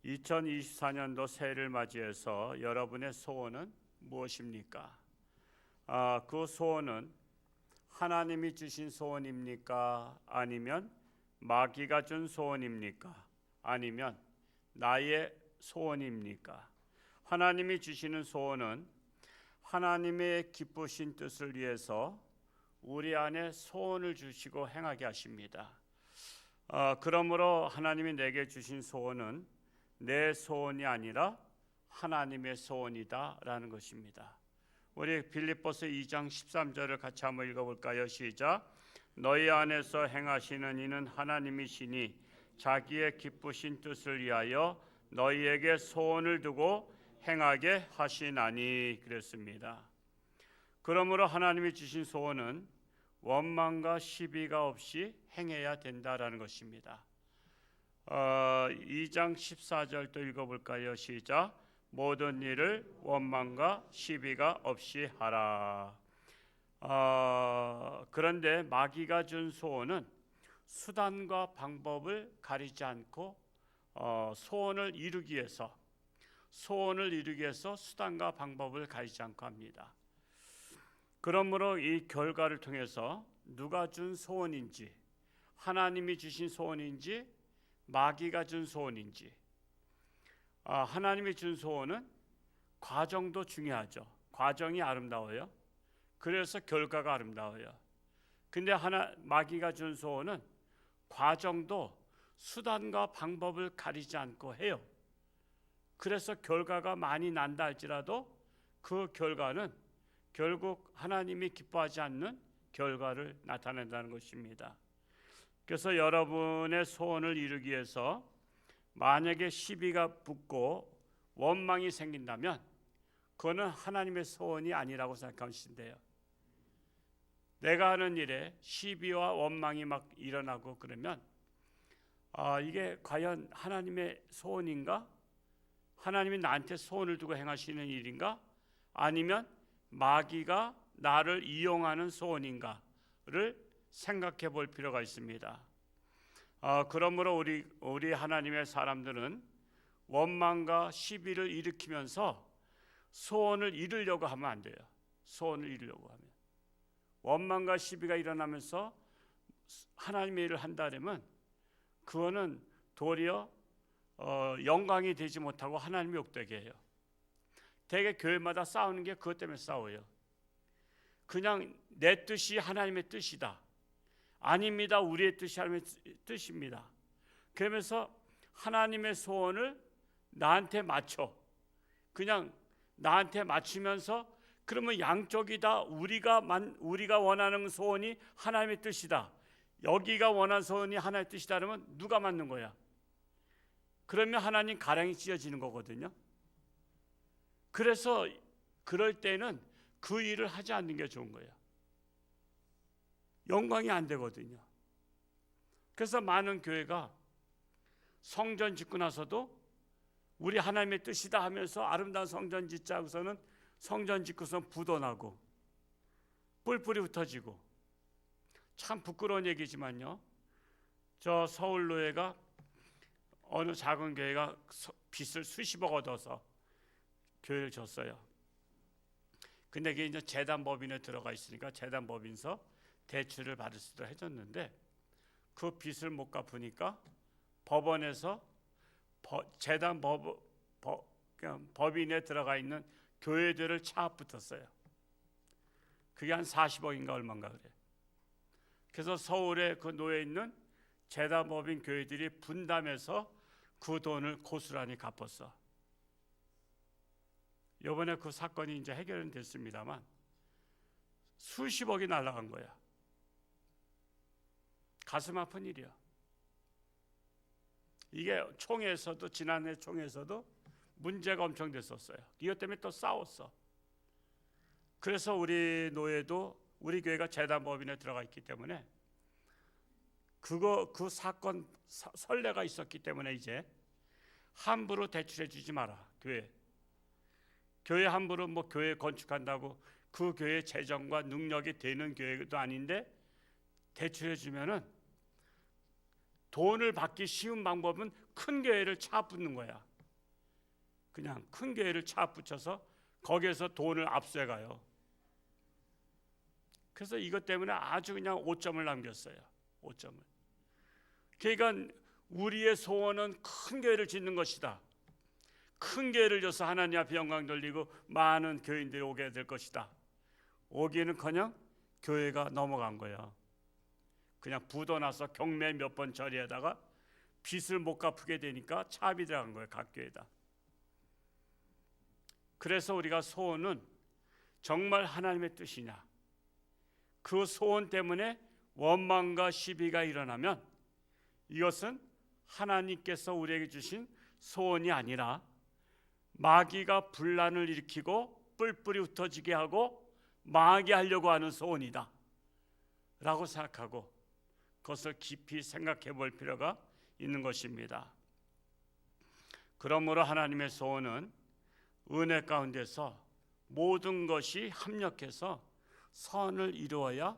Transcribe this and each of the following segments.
2024년도 새해를 맞이해서 여러분의 소원은 무엇입니까? 그 소원은 하나님이 주신 소원입니까? 아니면 마귀가 준 소원입니까? 아니면 나의 소원입니까? 하나님이 주시는 소원은 하나님의 기쁘신 뜻을 위해서 우리 안에 소원을 주시고 행하게 하십니다. 그러므로 하나님이 내게 주신 소원은 내 소원이 아니라 하나님의 소원이다 라는 것입니다. 우리 빌립보서 2장 13절을 같이 한번 읽어볼까요? 시작. 너희 안에서 행하시는 이는 하나님이시니 자기의 기쁘신 뜻을 위하여 너희에게 소원을 두고 행하게 하시나니 그랬습니다. 그러므로 하나님이 주신 소원은 원망과 시비가 없이 행해야 된다라는 것입니다. 2장 14절 또 읽어볼까요? 시작. 모든 일을 원망과 시비가 없이 하라. 그런데 마귀가 준 소원은 수단과 방법을 가리지 않고 소원을 이루기 위해서 수단과 방법을 가리지 않고 합니다. 그러므로 이 결과를 통해서 누가 준 소원인지, 하나님이 주신 소원인지 마귀가 준 소원인지, 하나님이 준 소원은 과정도 중요하죠. 과정이 아름다워요. 그래서 결과가 아름다워요. 근데 마귀가 준 소원은 과정도 수단과 방법을 가리지 않고 해요. 그래서 결과가 많이 난다 할지라도 그 결과는 결국 하나님이 기뻐하지 않는 결과를 나타낸다는 것입니다. 그래서 여러분의 소원을 이루기 위해서 만약에 시비가 붙고 원망이 생긴다면 그거는 하나님의 소원이 아니라고 생각하시면 돼요. 내가 하는 일에 시비와 원망이 막 일어나고 그러면 이게 과연 하나님의 소원인가? 하나님이 나한테 소원을 두고 행하시는 일인가? 아니면 마귀가 나를 이용하는 소원인가를 생각해 볼 필요가 있습니다. 그러므로 우리 하나님의 사람들은 원망과 시비를 일으키면서 소원을 이루려고 하면 안 돼요. 소원을 이루려고 하면 원망과 시비가 일어나면서 하나님의 일을 한다면 그거는 도리어 영광이 되지 못하고 하나님이 욕되게 해요. 대개 교회마다 싸우는 게 그것 때문에 싸워요. 그냥 내 뜻이 하나님의 뜻이다. 아닙니다. 우리의 뜻이 하나님의 뜻입니다. 그러면서 하나님의 소원을 나한테 맞춰. 그냥 나한테 맞추면서 그러면 양쪽이 다 우리가 원하는 소원이 하나님의 뜻이다. 여기가 원하는 소원이 하나님의 뜻이다 그러면 누가 맞는 거야? 그러면 하나님 가랑이 찢어지는 거거든요. 그래서 그럴 때는 그 일을 하지 않는 게 좋은 거예요. 영광이 안 되거든요. 그래서 많은 교회가 성전 짓고 나서도 우리 하나님의 뜻이다 하면서 아름다운 성전 짓자 하고서는 성전 짓고서 부도나고 뿔뿔이 흩어지고 참 부끄러운 얘기지만요. 저 서울로회가 어느 작은 교회가 빚을 수십억 얻어서 교회를 졌어요. 근데 이게 이제 재단법인에 들어가 있으니까 재단법인서 대출을 받을 수도 해줬는데 그 빚을 못 갚으니까 법원에서 법인에 들어가 있는 교회들을 차압붙었어요. 그게 한 40억인가 얼마인가 그래. 그래서 서울에 그 놓여 있는 재단법인 교회들이 분담해서 그 돈을 고스란히 갚았어. 이번에 그 사건이 이제 해결은 됐습니다만 수십억이 날아간 거야. 가슴 아픈 일이야. 이게 총회에서도 지난해 총회에서도 문제가 엄청 됐었어요. 이것 때문에 또 싸웠어. 그래서 우리 노예도 우리 교회가 재단법인에 들어가 있기 때문에 그 사건 선례가 있었기 때문에 이제 함부로 대출해 주지 마라. 교회 함부로 뭐 교회 건축한다고 그 교회 재정과 능력이 되는 교회도 아닌데 대출해 주면은 돈을 받기 쉬운 방법은 큰 교회를 차붙는 거야. 그냥 큰 교회를 차 붙여서 거기에서 돈을 압수해 가요. 그래서 이것 때문에 아주 그냥 5점을 남겼어요. 5점을. 그러니까 우리의 소원은 큰 교회를 짓는 것이다. 큰 교회를 져서 하나님 앞에 영광 돌리고 많은 교인들이 오게 될 것이다. 오기는커녕 교회가 넘어간 거야. 그냥 부도 나서 경매 몇 번 처리하다가 빚을 못 갚게 되니까 차압이 들어간 거예요. 각 교회다. 그래서 우리가 소원은 정말 하나님의 뜻이냐, 그 소원 때문에 원망과 시비가 일어나면 이것은 하나님께서 우리에게 주신 소원이 아니라 마귀가 분란을 일으키고 뿔뿔이 흩어지게 하고 망하게 하려고 하는 소원이다 라고 생각하고 그것을 깊이 생각해 볼 필요가 있는 것입니다. 그러므로 하나님의 소원은 은혜 가운데서 모든 것이 합력해서 선을 이루어야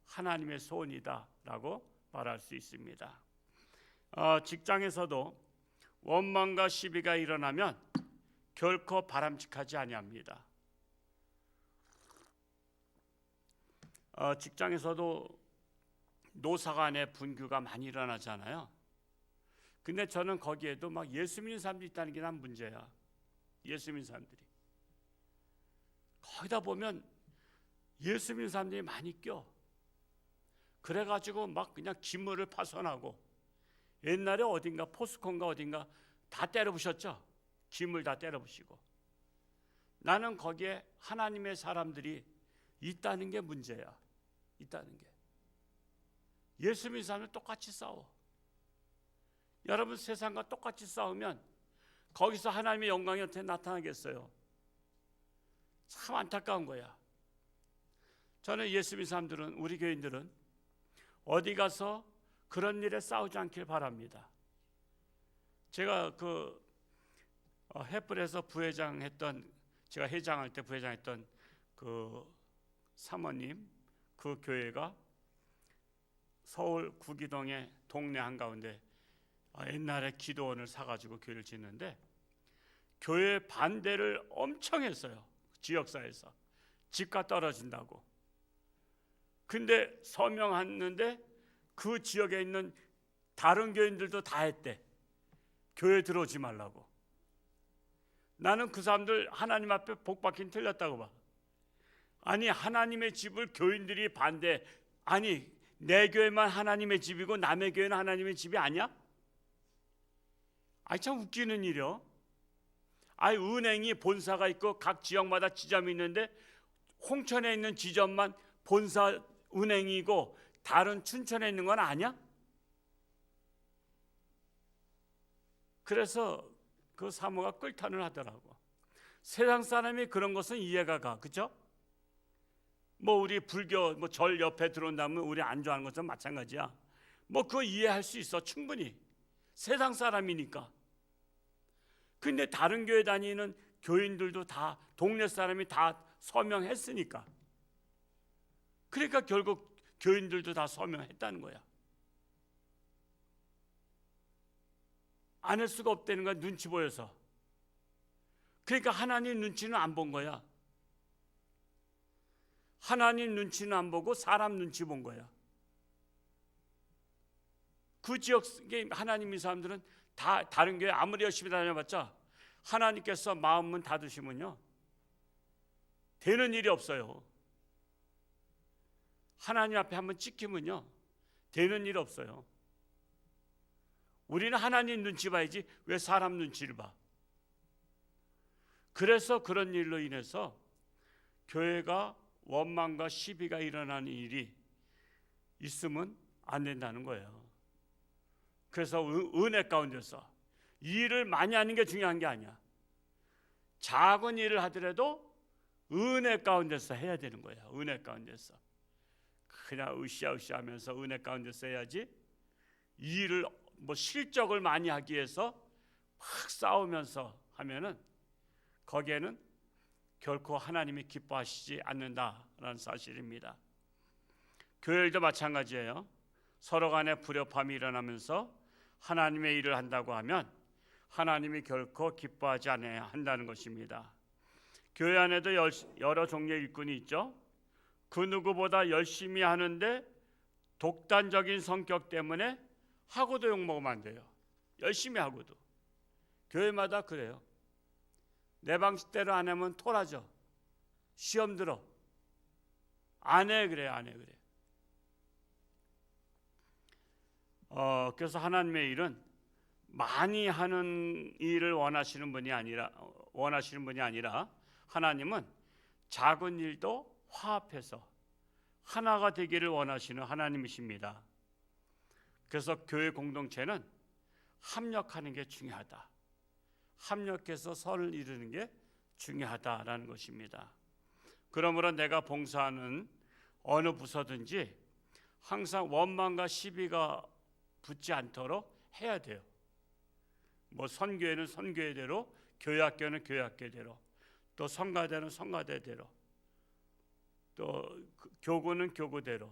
하나님의 소원이다 라고 말할 수 있습니다. 직장에서도 원망과 시비가 일어나면 결코 바람직하지 아니합니다. 직장에서도 노사 간의 분규가 많이 일어나잖아요. 근데 저는 거기에도 막 예수 믿는 사람들이 있다는 게 난 문제야. 예수 믿는 사람들이 거기다 보면 예수 믿는 사람들이 많이 껴. 그래가지고 막 그냥 기물을 파손하고, 옛날에 어딘가 포스콘가 어딘가 다 때려부셨죠. 기물 다 때려부시고. 나는 거기에 하나님의 사람들이 있다는 게 문제야. 있다는 게. 예수 믿는 사람은 똑같이 싸워. 여러분 세상과 똑같이 싸우면 거기서 하나님의 영광이 어떻게 나타나겠어요? 참 안타까운 거야. 저는 예수 믿는 사람들은, 우리 교인들은 어디 가서 그런 일에 싸우지 않길 바랍니다. 제가 햇불에서 부회장 했던, 제가 회장할 때 부회장했던 그 사모님, 그 교회가 서울 구기동의 동네 한가운데 옛날에 기도원을 사가지고 교회를 짓는데 교회 반대를 엄청 했어요. 지역사회에서 집값 떨어진다고. 근데 서명했는데 그 지역에 있는 다른 교인들도 다 했대. 교회 들어오지 말라고. 나는 그 사람들 하나님 앞에 복 받긴 틀렸다고 봐. 아니 하나님의 집을 교인들이 반대, 아니 내 교회만 하나님의 집이고 남의 교회는 하나님의 집이 아니야? 아이 참 웃기는 일이요. 아이 은행이 본사가 있고 각 지역마다 지점이 있는데 홍천에 있는 지점만 본사 은행이고 다른 춘천에 있는 건 아니야? 그래서 그 사모가 끌탄을 하더라고. 세상 사람이 그런 것은 이해가 가, 그죠? 뭐 우리 불교 뭐 절 옆에 들어온다면 우리 안 좋아하는 것은 마찬가지야. 뭐 그거 이해할 수 있어, 충분히. 세상 사람이니까. 근데 다른 교회 다니는 교인들도 다 동네 사람이 다 서명했으니까. 그러니까 결국 교인들도 다 서명했다는 거야. 안 할 수가 없다는 거야, 눈치 보여서. 그러니까 하나님 눈치는 안 본 거야. 하나님 눈치는 안 보고 사람 눈치 본 거야. 그 지역에 하나님의 사람들은 다 다른 교회 아무리 열심히 다녀봤자 하나님께서 마음문 닫으시면요 되는 일이 없어요. 하나님 앞에 한번 찍히면요 되는 일 없어요. 우리는 하나님 눈치 봐야지 왜 사람 눈치를 봐? 그래서 그런 일로 인해서 교회가 원망과 시비가 일어나는 일이 있으면 안 된다는 거예요. 그래서 은혜 가운데서 일을 많이 하는 게 중요한 게 아니야. 작은 일을 하더라도 은혜 가운데서 해야 되는 거야. 은혜 가운데서. 그냥 으쌰으쌰 하면서 은혜 가운데서 해야지, 일을 뭐 실적을 많이 하기 위해서 막 싸우면서 하면은 거기에는 결코 하나님이 기뻐하시지 않는다라는 사실입니다. 교회도 마찬가지예요. 서로 간에 불협화음이 일어나면서 하나님의 일을 한다고 하면 하나님이 결코 기뻐하지 않아야 한다는 것입니다. 교회 안에도 여러 종류의 일꾼이 있죠. 그 누구보다 열심히 하는데 독단적인 성격 때문에 하고도 욕먹으면 안 돼요. 열심히 하고도. 교회마다 그래요. 내 방식대로 안 하면 토라져. 시험 들어. 안 해 그래, 안 해 그래. 그래서 하나님의 일은 많이 하는 일을 원하시는 분이 아니라 하나님은 작은 일도 화합해서 하나가 되기를 원하시는 하나님이십니다. 그래서 교회 공동체는 합력하는 게 중요하다. 합력해서 선을 이루는 게 중요하다라는 것입니다. 그러므로 내가 봉사하는 어느 부서든지 항상 원망과 시비가 붙지 않도록 해야 돼요. 뭐 선교회는 선교회대로, 교회학교는 교회학교대로, 또 성가대는 성가대대로, 또 교구는 교구대로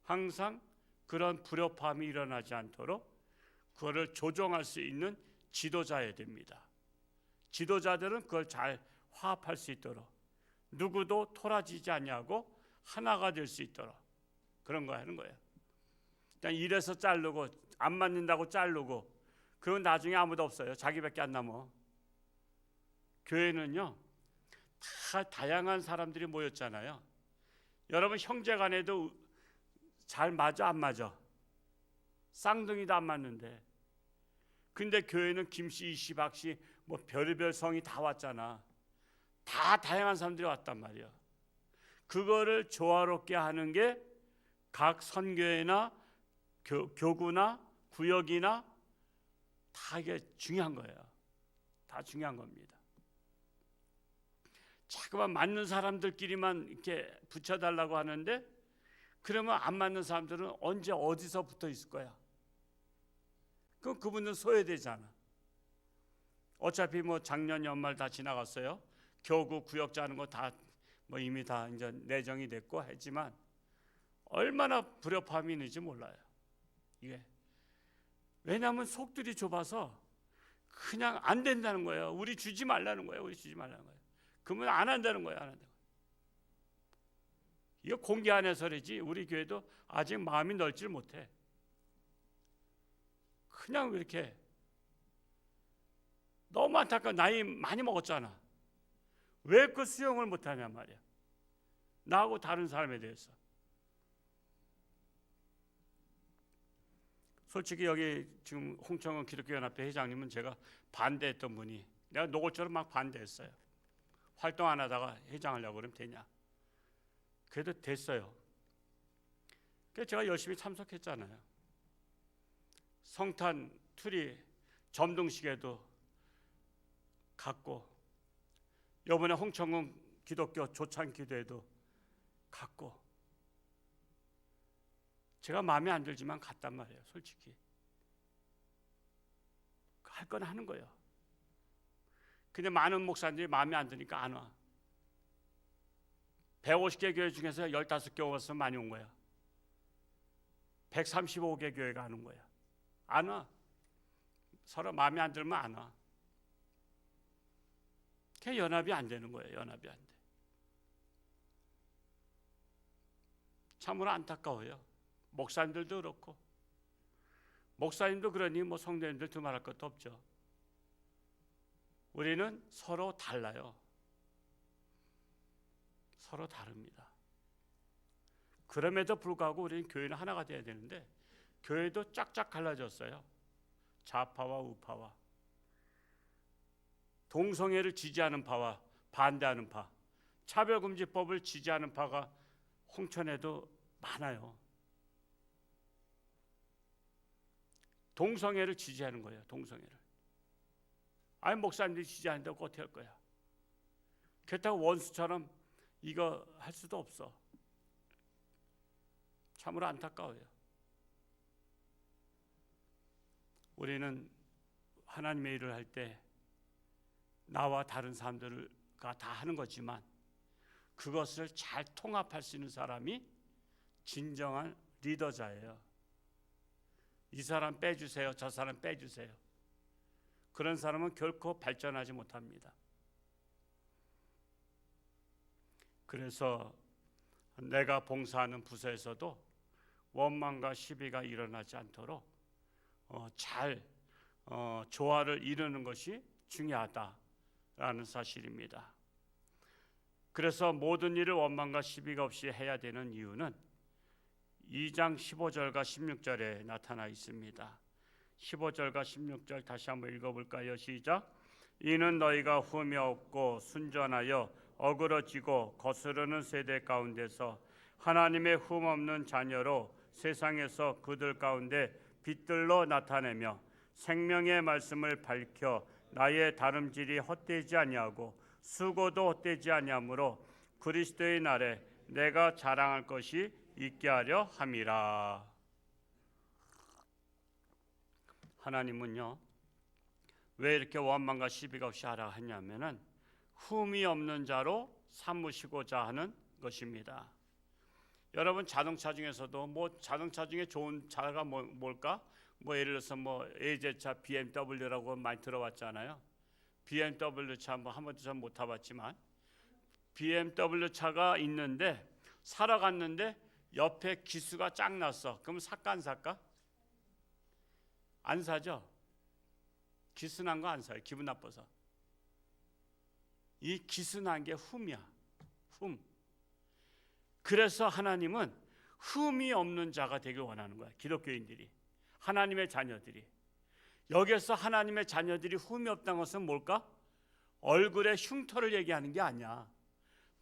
항상 그런 불협화음이 일어나지 않도록 그거를 조정할 수 있는 지도자여야 됩니다. 지도자들은 그걸 잘 화합할 수 있도록, 누구도 토라지지 않냐고 하나가 될 수 있도록 그런 거 하는 거예요. 그냥 이래서 자르고 안 맞는다고 자르고 그건 나중에 아무도 없어요. 자기밖에 안 남어. 교회는요 다 다양한 사람들이 모였잖아요. 여러분 형제간에도 잘 맞아 안 맞아? 쌍둥이도 안 맞는데. 근데 교회는 김씨, 이씨, 박씨 뭐 별의별 성이 다 왔잖아. 다 다양한 사람들이 왔단 말이야. 그거를 조화롭게 하는 게 각 선교회나 교구나 구역이나 다 이게 중요한 거예요. 다 중요한 겁니다. 자꾸만 맞는 사람들끼리만 이렇게 붙여달라고 하는데 그러면 안 맞는 사람들은 언제 어디서 붙어 있을 거야? 그럼 그분은 소외되잖아. 어차피 뭐 작년 연말 다 지나갔어요. 교구 구역자 하는 거 다 뭐 이미 다 이제 내정이 됐고 했지만 얼마나 불협화음이 있는지 몰라요. 이게 왜냐하면 속들이 좁아서 그냥 안 된다는 거예요. 우리 주지 말라는 거예요. 우리 주지 말라는 거예요. 그러면 안 한다는 거예요. 안 한다는 거예요. 이거 공개 안 해서이지 우리 교회도 아직 마음이 넓질 못해. 그냥 이렇게 너무 안타까워. 나이 많이 먹었잖아. 왜 그 수용을 못하냐 말이야. 나하고 다른 사람에 대해서. 솔직히 여기 지금 홍청원 기독교연합회 회장님은 제가 반대했던 분이, 내가 노골적으로 막 반대했어요. 활동 안 하다가 회장하려고 그러면 되냐. 그래도 됐어요. 그래서 제가 열심히 참석했잖아요. 성탄 트리 점등식에도 갔고, 이번에 홍청원 기독교 조찬 기도에도 갔고, 제가 마음에 안 들지만 갔단 말이에요. 솔직히 할 건 하는 거예요. 근데 많은 목사님들이 마음에 안 드니까 안 와. 150개 교회 중에서 15개 와서 많이 온 거야. 135개 교회가 안 온 거야. 안 와. 서로 마음에 안 들면 안 와. 그게 연합이 안 되는 거예요. 연합이 안 돼. 참으로 안타까워요. 목사님들도 그렇고, 목사님도 그러니 뭐 성도님들 두말할 것도 없죠. 우리는 서로 달라요. 서로 다릅니다. 그럼에도 불구하고 우리는 교회는 하나가 돼야 되는데 교회도 쫙쫙 갈라졌어요. 좌파와 우파와, 동성애를 지지하는 파와 반대하는 파, 차별금지법을 지지하는 파가 홍천에도 많아요. 동성애를 지지하는 거예요. 동성애를. 아니 목사님들이 지지하는다고 어떻게 할 거야? 그렇다고 원수처럼 이거 할 수도 없어. 참으로 안타까워요. 우리는 하나님의 일을 할 때 나와 다른 사람들과 다 하는 거지만 그것을 잘 통합할 수 있는 사람이 진정한 리더자예요. 이 사람 빼주세요. 저 사람 빼주세요. 그런 사람은 결코 발전하지 못합니다. 그래서 내가 봉사하는 부서에서도 원망과 시비가 일어나지 않도록 잘 조화를 이루는 것이 중요하다라는 사실입니다. 그래서 모든 일을 원망과 시비가 없이 해야 되는 이유는 2장 15절과 16절에 나타나 있습니다. 15절과 16절 다시 한번 읽어볼까요? 시작. 이는 너희가 흠이 없고 순전하여 어그러지고 거스르는 세대 가운데서 하나님의 흠 없는 자녀로 세상에서 그들 가운데 빛들로 나타내며 생명의 말씀을 밝혀 나의 다름질이 헛되지 아니하고 수고도 헛되지 아니하므로 그리스도의 날에 내가 자랑할 것이 있게 하려 함이라. 하나님은요, 왜 이렇게 원망과 시비가 없이 하라 하냐면은 흠이 없는 자로 삼으시고자 하는 것입니다. 여러분 자동차 중에서도 자동차 중에 좋은 차가 뭘까? 예를 들어서 AZ차, BMW라고 많이 들어봤잖아요. BMW 차 한 번도 전 못 타봤지만 BMW 차가 있는데 사러 갔는데 옆에 기수가 쫙 났어. 그럼 살까 안 살까? 안 사죠. 기수 난 거 안 사요. 기분 나빠서. 이 기수 난 게 흠이야. 흠. 그래서 하나님은 흠이 없는 자가 되길 원하는 거야. 기독교인들이, 하나님의 자녀들이. 여기서 하나님의 자녀들이 흠이 없다는 것은 뭘까? 얼굴에 흉터를 얘기하는 게 아니야.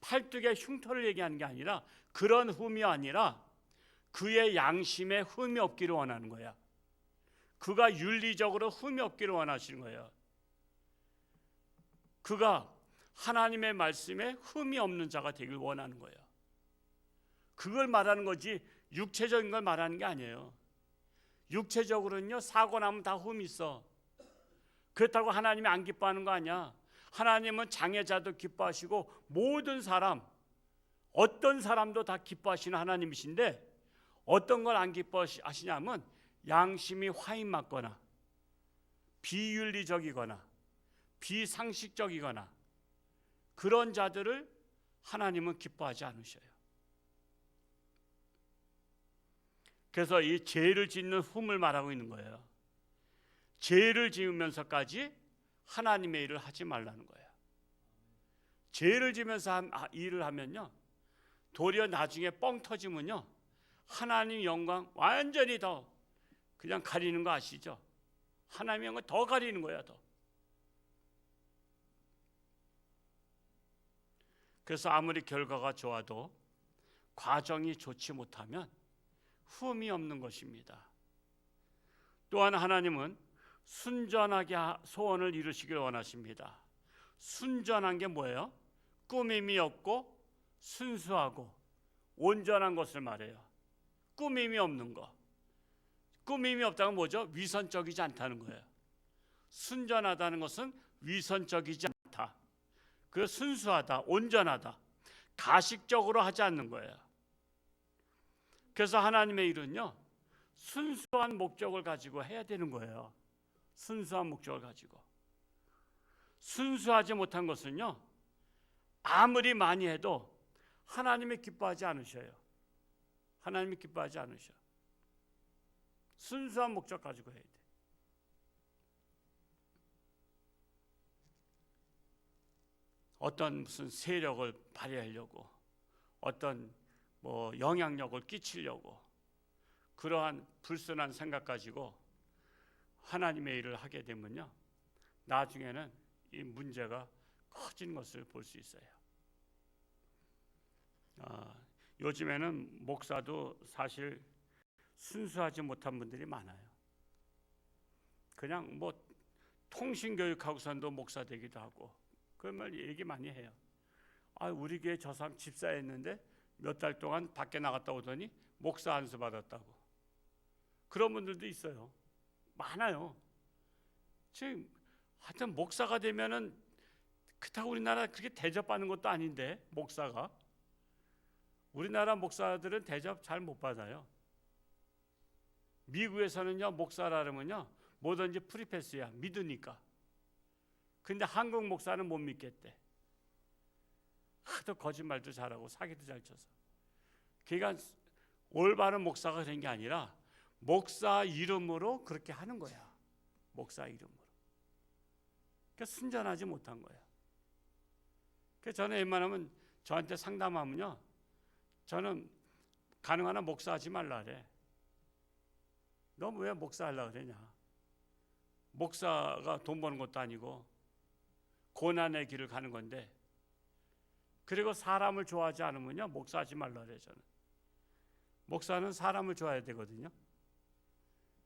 팔뚝에 흉터를 얘기하는 게 아니라 그런 흠이 아니라 그의 양심에 흠이 없기를 원하는 거야. 그가 윤리적으로 흠이 없기를 원하시는 거예요. 그가 하나님의 말씀에 흠이 없는 자가 되길 원하는 거예요. 그걸 말하는 거지 육체적인 걸 말하는 게 아니에요. 육체적으로는요, 사고 나면 다 흠이 있어. 그렇다고 하나님이 안 기뻐하는 거 아니야. 하나님은 장애자도 기뻐하시고 모든 사람, 어떤 사람도 다 기뻐하시는 하나님이신데 어떤 걸 안 기뻐하시냐면 양심이 화인맞거나 비윤리적이거나 비상식적이거나 그런 자들을 하나님은 기뻐하지 않으셔요. 그래서 이 죄를 짓는 흠을 말하고 있는 거예요. 죄를 지으면서까지 하나님의 일을 하지 말라는 거예요. 죄를 지으면서 일을 하면요, 도리어 나중에 뻥 터지면요, 하나님 영광 완전히 더 그냥 가리는 거 아시죠? 하나님의 영광 더 가리는 거야, 더. 그래서 아무리 결과가 좋아도 과정이 좋지 못하면 흠이 없는 것입니다. 또한 하나님은 순전하게 소원을 이루시길 원하십니다. 순전한 게 뭐예요? 꾸밈이 없고 순수하고 온전한 것을 말해요. 꾸밈이 없는 거. 꾸밈이 없다는 뭐죠? 위선적이지 않다는 거예요. 순전하다는 것은 위선적이지 않다. 그 순수하다, 온전하다, 가식적으로 하지 않는 거예요. 그래서 하나님의 일은요, 순수한 목적을 가지고 해야 되는 거예요. 순수한 목적을 가지고. 순수하지 못한 것은요, 아무리 많이 해도 하나님이 기뻐하지 않으셔요. 하나님이 기뻐하지 않으셔. 순수한 목적 가지고 해야 돼. 어떤 무슨 세력을 발휘하려고, 어떤 영향력을 끼치려고 그러한 불순한 생각 가지고 하나님의 일을 하게 되면요, 나중에는 이 문제가 커진 것을 볼 수 있어요. 요즘에는 목사도 사실 순수하지 못한 분들이 많아요. 그냥 통신교육하고선도 목사 되기도 하고 그러면 얘기 많이 해요. 우리 교회 저 사람 집사했는데 몇 달 동안 밖에 나갔다 오더니 목사 안수 받았다고. 그런 분들도 있어요. 많아요. 지금 하여튼 목사가 되면은 그렇다고 우리나라 그렇게 대접받는 것도 아닌데, 목사가. 우리나라 목사들은 대접 잘 못 받아요. 미국에서는요, 목사라면요 뭐든지 프리패스야. 믿으니까. 근데 한국 목사는 못 믿겠대. 하도 거짓말도 잘하고 사기도 잘 쳐서. 그러니까 올바른 목사가 된 게 아니라 목사 이름으로 그렇게 하는 거야. 목사 이름으로. 그러니까 순전하지 못한 거야. 그래서 저는 웬만하면 저한테 상담하면요, 저는 가능한 한 목사하지 말라 그래. 너 왜 목사하려고 그러냐. 목사가 돈 버는 것도 아니고 고난의 길을 가는 건데, 그리고 사람을 좋아하지 않으면요 목사하지 말라 그래. 저는 목사는 사람을 좋아해야 되거든요.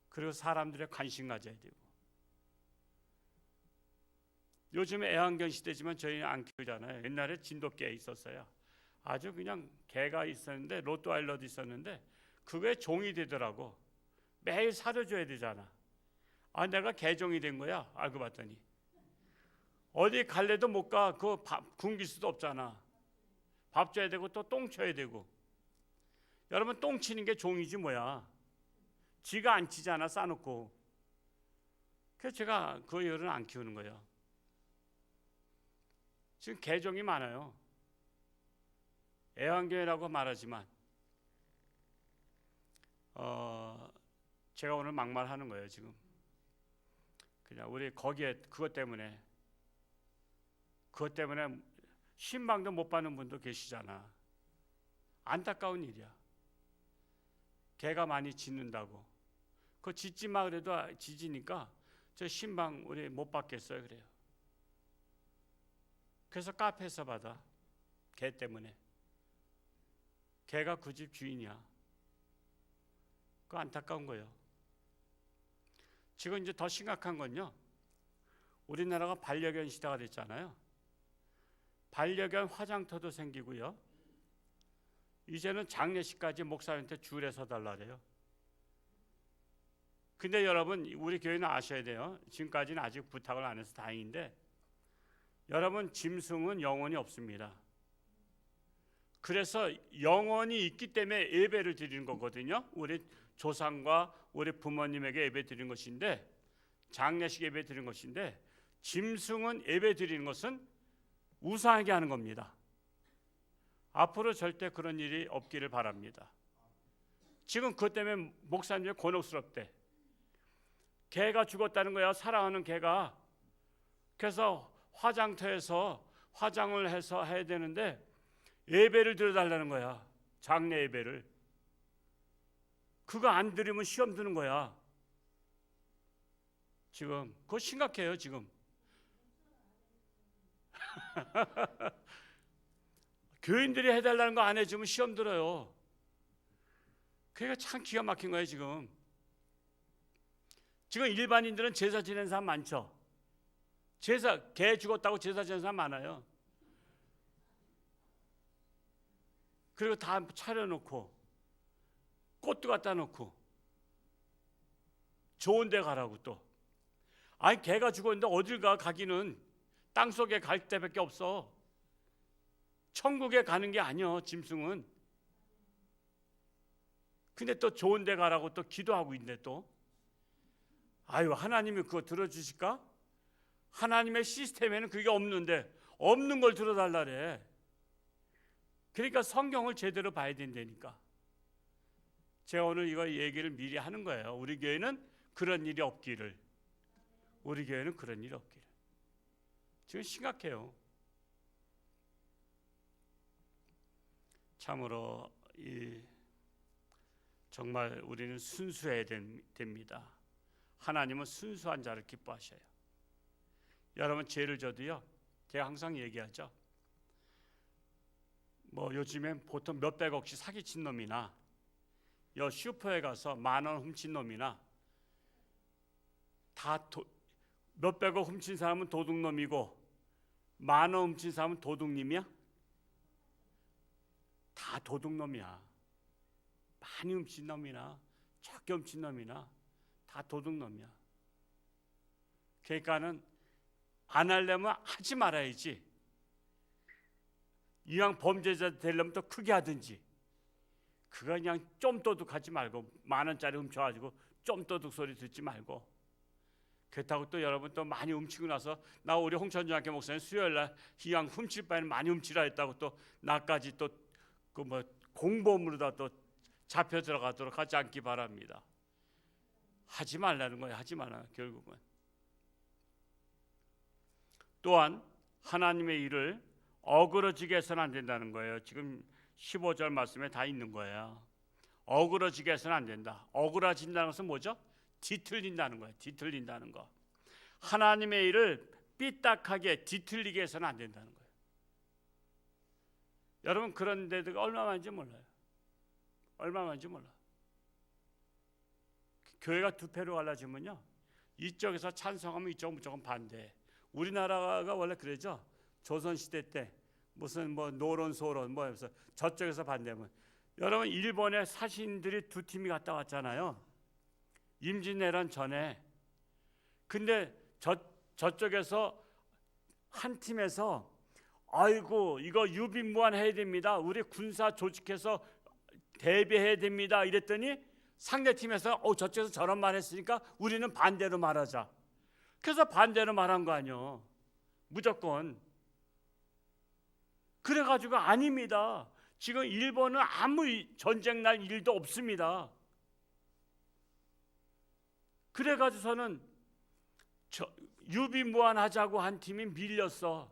그리고 사람들의 관심 가져야 되고. 요즘에 애완견 시대지만 저희는 안 키우잖아요. 옛날에 진돗개 있었어요. 아주 그냥 개가 있었는데, 로트와일러도 있었는데 그게 종이 되더라고. 매일 사료줘야 되잖아. 아, 내가 개종이 된 거야. 알고 봤더니 어디 갈래도 못 가. 그 굶길 수도 없잖아. 밥 줘야 되고 또 똥 쳐야 되고. 여러분, 똥 치는 게 종이지 뭐야. 지가 안 치잖아, 싸놓고. 그래서 제가 그 이후로는 안 키우는 거예요. 지금 개종이 많아요. 애완견이라고 말하지만 제가 오늘 막말하는 거예요. 지금 그냥 우리 거기에 그것 때문에 신방도 못 받는 분도 계시잖아. 안타까운 일이야. 개가 많이 짖는다고. 그 짖지 마 그래도 짖으니까 저 신방 우리 못 받겠어요 그래요. 그래서 카페에서 받아. 개 때문에. 개가 그 집 주인이야. 그 안타까운 거예요. 지금 이제 더 심각한 건요, 우리나라가 반려견 시대가 됐잖아요. 반려견 화장터도 생기고요. 이제는 장례식까지 목사님한테 줄에 서달라 그래요. 근데 여러분, 우리 교회는 아셔야 돼요. 지금까지는 아직 부탁을 안 해서 다행인데, 여러분, 짐승은 영혼이 없습니다. 그래서 영혼이 있기 때문에 예배를 드리는 거거든요. 우리 조상과 우리 부모님에게 예배 드리는 것인데, 장례식 예배 드리는 것인데, 짐승은 예배 드리는 것은 우상하게 하는 겁니다. 앞으로 절대 그런 일이 없기를 바랍니다. 지금 그것 때문에 목사님이 곤혹스럽대. 개가 죽었다는 거야. 사랑하는 개가. 그래서 화장터에서 화장을 해서 해야 되는데 예배를 드려달라는 거야. 장례 예배를. 그거 안 드리면 시험 드는 거야. 지금 그거 심각해요. 지금 교인들이 해달라는 거 안 해주면 시험 들어요. 그러니까 참 기가 막힌 거예요. 지금 일반인들은 제사 지내는 사람 많죠. 개 죽었다고 제사 지내는 사람 많아요. 그리고 다 차려놓고 꽃도 갖다 놓고 좋은 데 가라고 또. 아니, 개가 죽었는데 어딜 가기는 땅속에 갈 데밖에 없어. 천국에 가는 게 아니야, 짐승은. 근데 또 좋은 데 가라고 또 기도하고 있네 또. 아유, 하나님이 그거 들어주실까? 하나님의 시스템에는 그게 없는데 없는 걸 들어달라래. 그러니까 성경을 제대로 봐야 된다니까. 제가 오늘 이거 얘기를 미리 하는 거예요. 우리 교회는 그런 일이 없기를. 우리 교회는 그런 일이 없기를. 지금 심각해요. 참으로 정말 우리는 순수해야 됩니다. 하나님은 순수한 자를 기뻐하셔요. 여러분, 죄를 져도요, 제가 항상 얘기하죠. 뭐 요즘엔 보통 몇백억씩 사기친 놈이나 슈퍼에 가서 10,000원 훔친 놈이나 다 몇백억 훔친 사람은 도둑놈이고 10,000원 훔친 사람은 도둑님이야? 다 도둑놈이야. 많이 훔친 놈이나 적게 훔친 놈이나 다 도둑놈이야. 그러니까는 안 하려면 하지 말아야지. 이왕 범죄자 되려면 더 크게 하든지. 그거 그냥 좀 도둑하지 말고 10,000원짜리 훔쳐가지고 좀 도둑 소리 듣지 말고 그렇다고 또 여러분 또 많이 훔치고 나서 나 우리 홍천중학교 목사님 수요일날 이왕 훔칠 바에는 많이 훔치라 했다고 또 나까지 또 그 뭐 공범으로다 또 잡혀 들어가도록 하지 않기 바랍니다. 하지 말라는 거예요. 하지 말라 결국은. 또한 하나님의 일을 어그러지게 해서는 안 된다는 거예요. 지금 15절 말씀에 다 있는 거예요. 어그러지게 해서는 안 된다. 어그러진다는 것은 뭐죠? 뒤틀린다는 거예요. 뒤틀린다는 거. 하나님의 일을 삐딱하게 뒤틀리게 해서는 안 된다는 거예요. 여러분 그런 데가 얼마 많은지 몰라요. 얼마 많은지 몰라. 교회가 두 패로 갈라지면요, 이쪽에서 찬성하면 이쪽 무조건 반대. 우리나라가 원래 그러죠. 조선시대 때 무슨 뭐 노론 소론 뭐 해서 저쪽에서 반대면, 여러분 일본의 사신들이 두 팀이 갔다 왔잖아요. 임진왜란 전에. 근데 저쪽에서 한 팀에서 아이고 이거 유비무환 해야 됩니다. 우리 군사 조직해서 대비해야 됩니다. 이랬더니 상대팀에서 저쪽에서 저런 말 했으니까 우리는 반대로 말하자. 그래서 반대로 말한 거 아니요. 무조건. 그래가지고 아닙니다. 지금 일본은 아무 전쟁 날 일도 없습니다. 그래가지고서는 유비무환하자고 한 팀이 밀렸어.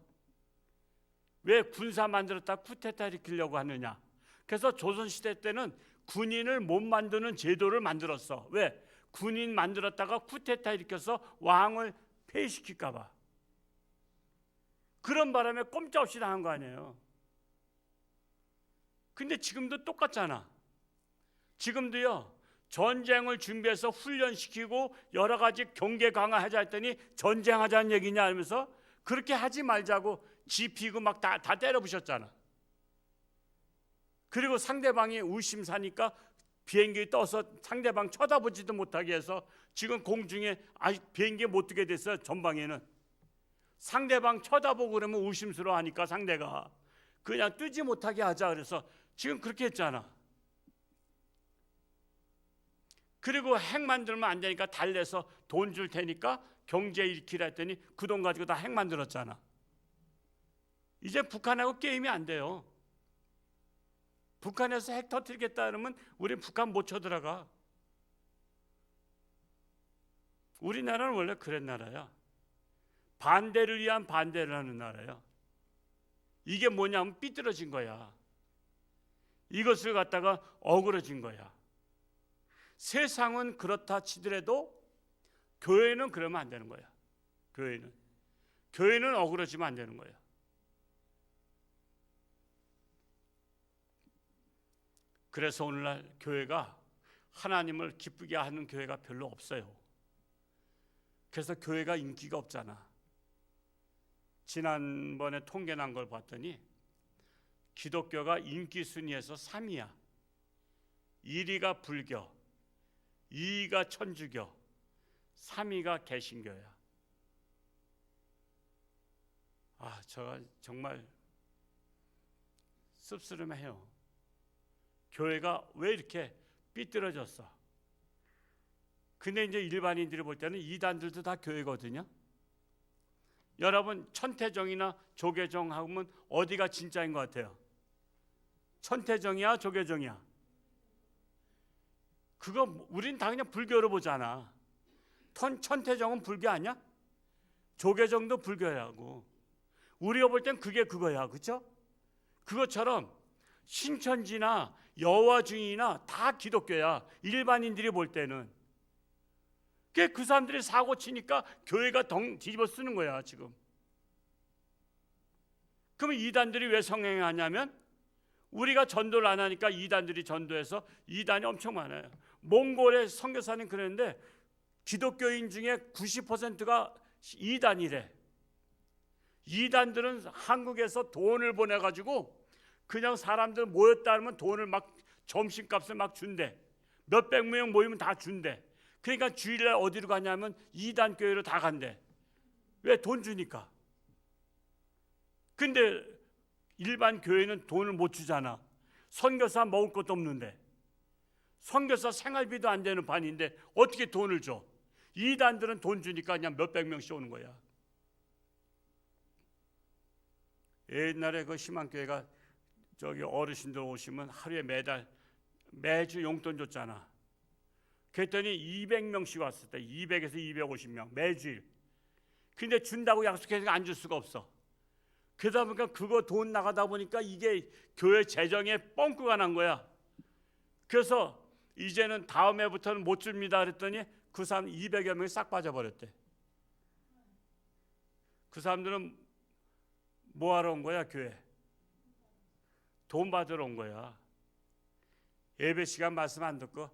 왜 군사 만들었다 쿠데타 일으키려고 하느냐. 그래서 조선시대 때는 군인을 못 만드는 제도를 만들었어. 왜? 군인 만들었다가 쿠데타 일으켜서 왕을 폐위시킬까 봐. 그런 바람에 꼼짝없이 당한 거 아니에요. 근데 지금도 똑같잖아. 지금도요, 전쟁을 준비해서 훈련시키고 여러 가지 경계 강화하자 했더니 전쟁하자는 얘기냐 하면서 그렇게 하지 말자고 지피고 막 다 때려부셨잖아. 그리고 상대방이 의심사니까 비행기 떠서 상대방 쳐다보지도 못하게 해서 지금 공중에 비행기에 못 뜨게 됐어요. 전방에는. 상대방 쳐다보고 그러면 의심스러워하니까 상대가 그냥 뜨지 못하게 하자 그래서 지금 그렇게 했잖아. 그리고 핵 만들면 안 되니까 달래서 돈 줄 테니까 경제 일으키라 했더니 그 돈 가지고 다 핵 만들었잖아. 이제 북한하고 게임이 안 돼요. 북한에서 핵 터뜨리겠다 그러면 우리 북한 못 쳐들어가. 우리나라는 원래 그런 나라야. 반대를 위한 반대를 하는 나라야. 이게 뭐냐면 삐뚤어진 거야. 이것을 갖다가 어그러진 거야. 세상은 그렇다 치더라도 교회는 그러면 안 되는 거야. 교회는 어그러지면 안 되는 거야. 그래서 오늘날 교회가 하나님을 기쁘게 하는 교회가 별로 없어요. 그래서 교회가 인기가 없잖아. 지난번에 통계 난 걸 봤더니 기독교가 인기 순위에서 3위야. 1위가 불교, 2위가 천주교, 3위가 개신교야. 제가 정말 씁쓸해요. 교회가 왜 이렇게 삐뚤어졌어? 근데 이제 일반인들이 볼 때는 이단들도 다 교회거든요. 여러분 천태정이나 조계종 하면 어디가 진짜인 것 같아요? 천태정이야, 조계종이야? 그거 우린 다 그냥 불교로 보잖아. 천태정은 불교 아니야? 조계종도 불교야고. 우리가 볼 땐 그게 그거야, 그렇죠? 그것처럼 신천지나 여화중이나 다 기독교야. 일반인들이 볼 때는. 그 사람들이 사고 치니까 교회가 뒤집어 쓰는 거야 지금. 그러면 이단들이 왜 성행하냐면 우리가 전도를 안 하니까 이단들이 전도해서 이단이 엄청 많아요. 몽골의 선교사는 그랬는데 기독교인 중에 90%가 이단이래. 이단들은 한국에서 돈을 보내가지고 그냥 사람들 모였다 하면 돈을 막 점심값을 막 준대. 몇백 명 모이면 다 준대. 그러니까 주일날 어디로 가냐면 이단 교회로 다 간대. 왜? 돈 주니까. 근데 일반 교회는 돈을 못 주잖아. 선교사 먹을 것도 없는데, 선교사 생활비도 안 되는 반인데 어떻게 돈을 줘? 이단들은 돈 주니까 그냥 몇백 명씩 오는 거야. 옛날에 그 희망교회가 저기 어르신들 오시면 하루에 매주 용돈 줬잖아. 그랬더니 200명씩 왔을 때 200에서 250명 매주일. 근데 준다고 약속해서 안 줄 수가 없어. 그러다 보니까 그거 돈 나가다 보니까 이게 교회 재정에 뻥꾸가 난 거야. 그래서 이제는 다음 해부터는 못 줍니다 그랬더니 그 사람 200여 명이 싹 빠져버렸대. 그 사람들은 뭐 하러 온 거야? 교회 돈 받으러 온 거야. 예배 시간 말씀 안 듣고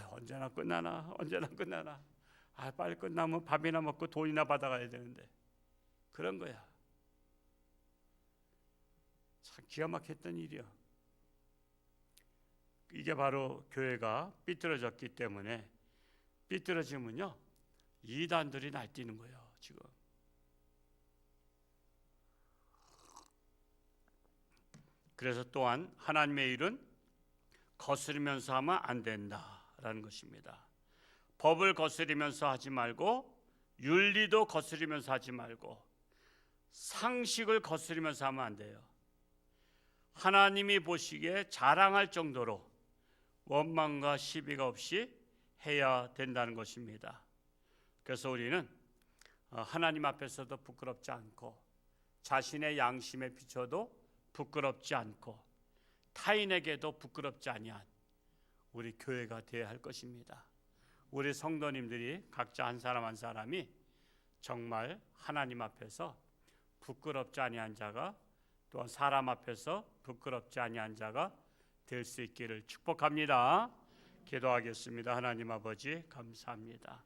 언제나 끝나나 빨리 끝나면 밥이나 먹고 돈이나 받아가야 되는데 그런 거야. 참 기가 막혔던 일이야. 이게 바로 교회가 삐뚤어졌기 때문에, 삐뚤어지면요 이단들이 날뛰는 거예요. 지금 그래서 또한 하나님의 일은 거스르면서 하면 안 된다라는 것입니다. 법을 거스르면서 하지 말고, 윤리도 거스르면서 하지 말고, 상식을 거스르면서 하면 안 돼요. 하나님이 보시기에 자랑할 정도로 원망과 시비가 없이 해야 된다는 것입니다. 그래서 우리는 하나님 앞에서도 부끄럽지 않고, 자신의 양심에 비춰도 부끄럽지 않고, 타인에게도 부끄럽지 아니한 우리 교회가 되어야 할 것입니다. 우리 성도님들이 각자 한 사람 한 사람이 정말 하나님 앞에서 부끄럽지 아니한 자가, 또한 사람 앞에서 부끄럽지 아니한 자가 될 수 있기를 축복합니다. 기도하겠습니다. 하나님 아버지 감사합니다.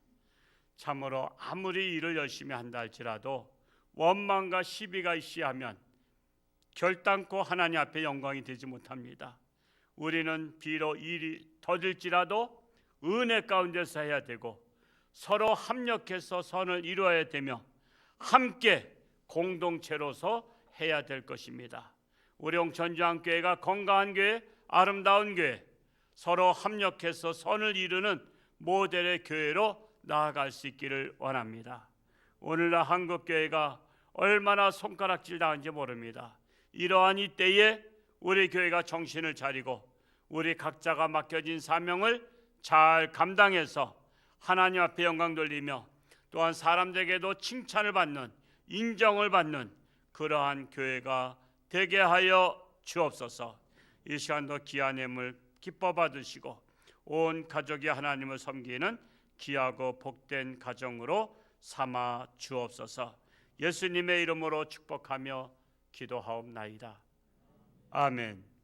참으로 아무리 일을 열심히 한다 할지라도 원망과 시비가 있시하면 결단코 하나님 앞에 영광이 되지 못합니다. 우리는 비록 일이 더딜지라도 은혜 가운데서 해야 되고, 서로 합력해서 선을 이루어야 되며, 함께 공동체로서 해야 될 것입니다. 우리 홍천주안교회가 건강한 교회, 아름다운 교회, 서로 합력해서 선을 이루는 모델의 교회로 나아갈 수 있기를 원합니다. 오늘날 한국교회가 얼마나 손가락질 당한지 모릅니다. 이러한 이때에 우리 교회가 정신을 차리고 우리 각자가 맡겨진 사명을 잘 감당해서 하나님 앞에 영광 돌리며, 또한 사람들에게도 칭찬을 받는, 인정을 받는 그러한 교회가 되게 하여 주옵소서. 이 시간도 귀한 예물 기뻐 받으시고 온 가족이 하나님을 섬기는 귀하고 복된 가정으로 삼아 주옵소서. 예수님의 이름으로 축복하며 기도하옵나이다. 아멘.